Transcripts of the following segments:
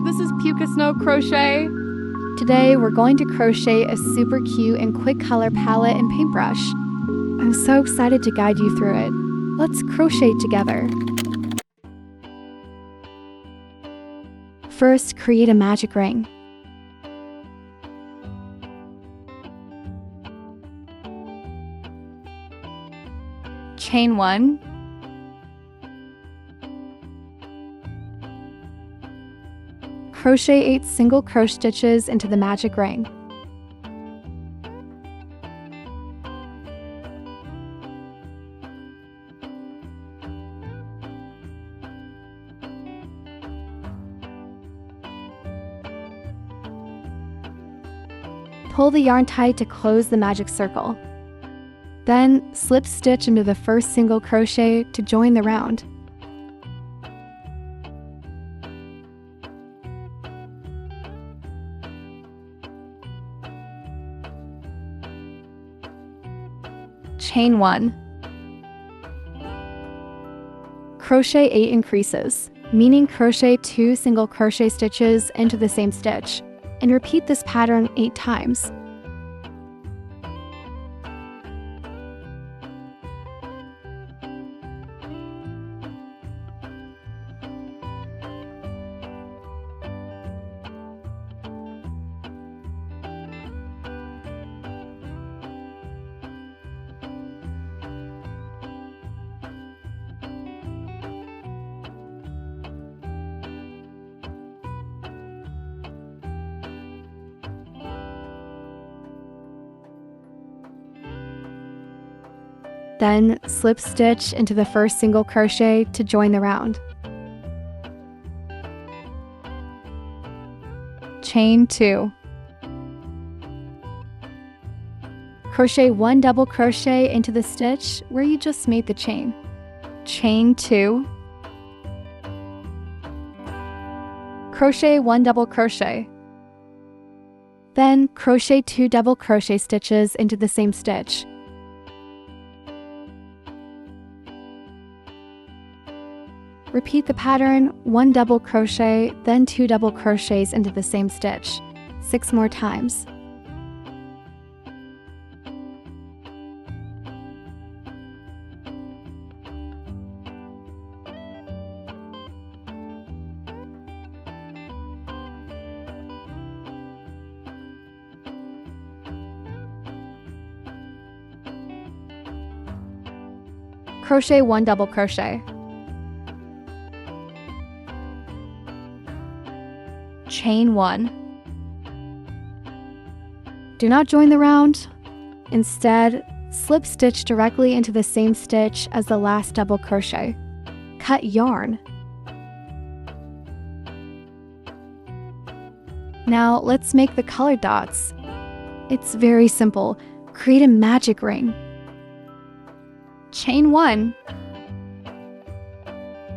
Hello, this is Pukasnow Crochet. Today we're going to crochet a super cute and quick color palette and paintbrush. I'm so excited to guide you through it. Let's crochet together. First, create a magic ring. Chain 1. Crochet 8 single crochet stitches into the magic ring. Pull the yarn tight to close the magic circle. Then slip stitch into the first single crochet to join the round. Chain 1. Crochet 8 increases, meaning crochet 2 single crochet stitches into the same stitch, and repeat this pattern 8 times. Then slip stitch into the first single crochet to join the round. Chain 2. Crochet 1 double crochet into the stitch where you just made the chain. Chain 2. Crochet 1 double crochet. Then crochet 2 double crochet stitches into the same stitch. Repeat the pattern, 1 double crochet, then 2 double crochets into the same stitch, 6 more times. Crochet 1 double crochet. Chain 1. Do not join the round. Instead, slip stitch directly into the same stitch as the last double crochet. Cut yarn. Now let's make the colored dots. It's very simple. Create a magic ring. Chain 1.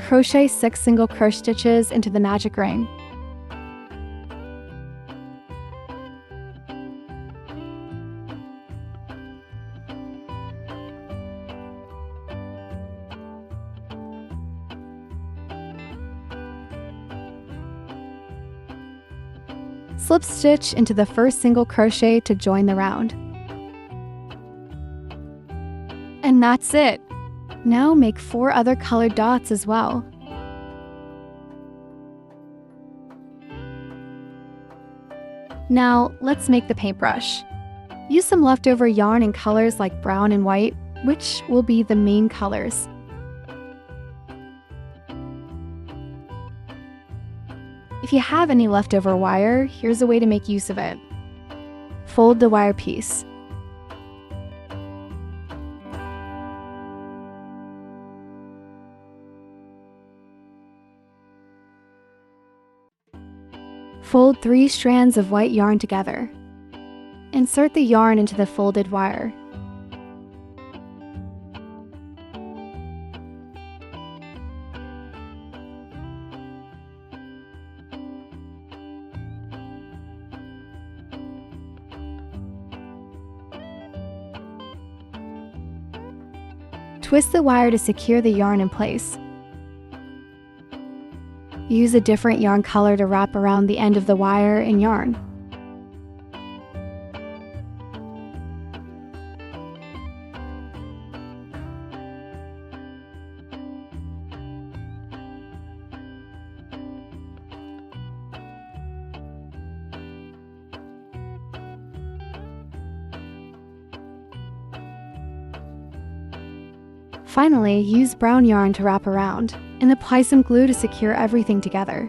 Crochet 6 single crochet stitches into the magic ring. Slip stitch into the first single crochet to join the round. And that's it! Now make 4 other colored dots as well. Now let's make the paintbrush. Use some leftover yarn in colors like brown and white, which will be the main colors. If you have any leftover wire, here's a way to make use of it. Fold the wire piece. Fold 3 strands of white yarn together. Insert the yarn into the folded wire. Twist the wire to secure the yarn in place. Use a different yarn color to wrap around the end of the wire and yarn. Finally, use brown yarn to wrap around, and apply some glue to secure everything together.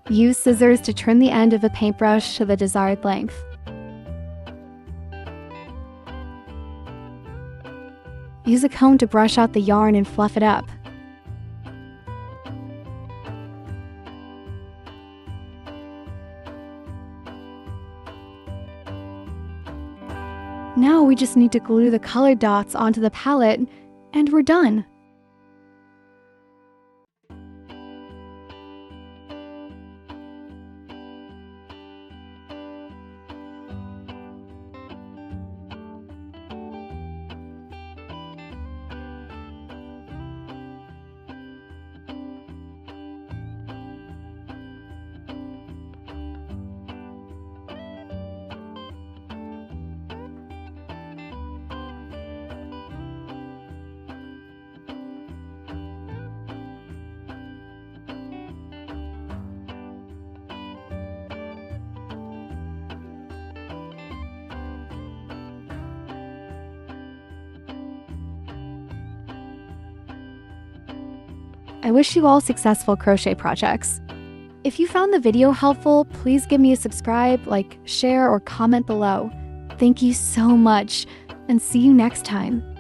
Use scissors to trim the end of a paintbrush to the desired length. Use a comb to brush out the yarn and fluff it up. Now we just need to glue the colored dots onto the palette, and we're done. I wish you all successful crochet projects. If you found the video helpful, please give me a subscribe, like, share, or comment below. Thank you so much, and see you next time.